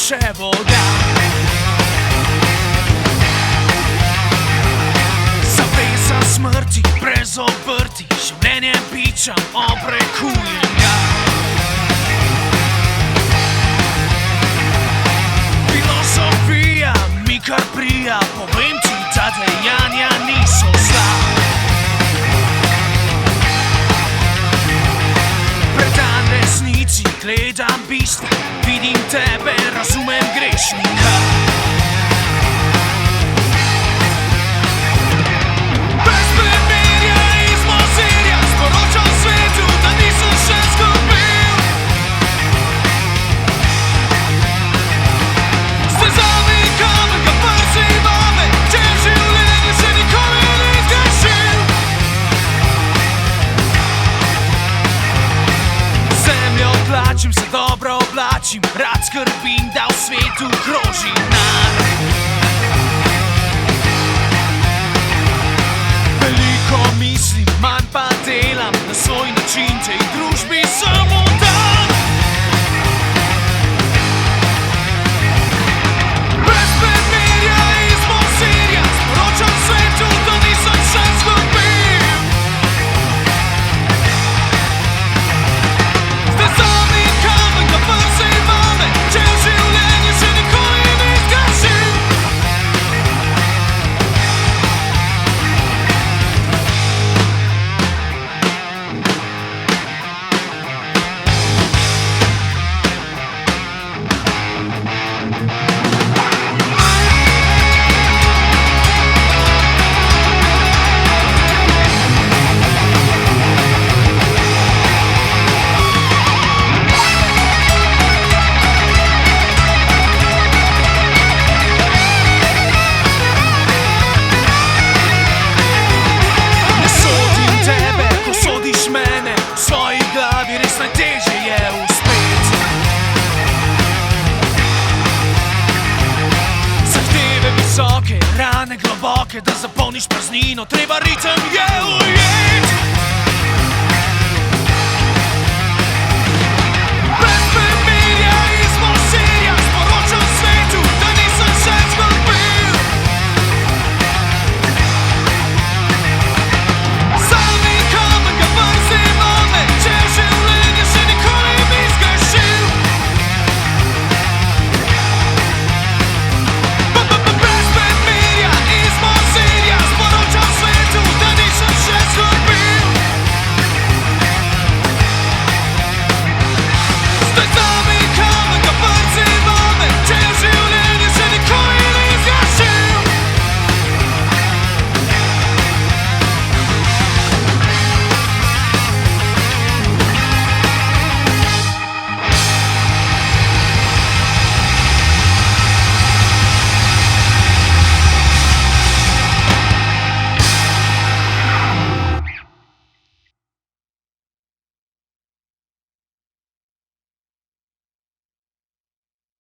še volja. Zavesa smrti, brez obrti, življenje pičam, obrekujem ga. Filozofija mi kar prija, povem ti, ta dejanja niso zla. Predan resnici, gledam bistvo, vidim tebe, razumem grešnika. Brez premirja iz Mozirja sporočam svetu, da nisem še zgubil. Stezami kamen ga prsi vame, če v življenju še nikoli ni zgrešil. Zemljo tlačim, se dobro oblačim, rad skrbim, da v svetu kroži denar. Veliko mislim, manj pa delam, na svoj način tej družbi samo dan. Brez premirja iz Mozirja sporočam svetu, da nisem še zgubil. Stezami kamen ga prsi vame, če v življenju še nikoli ni zgrešil. Ne sodim tebe, ko sodiš mene, v svoji glavi res najtežje je uspet. Zahteve visoke, rane globoke, da zapolniš praznino, treba ritem je ujet.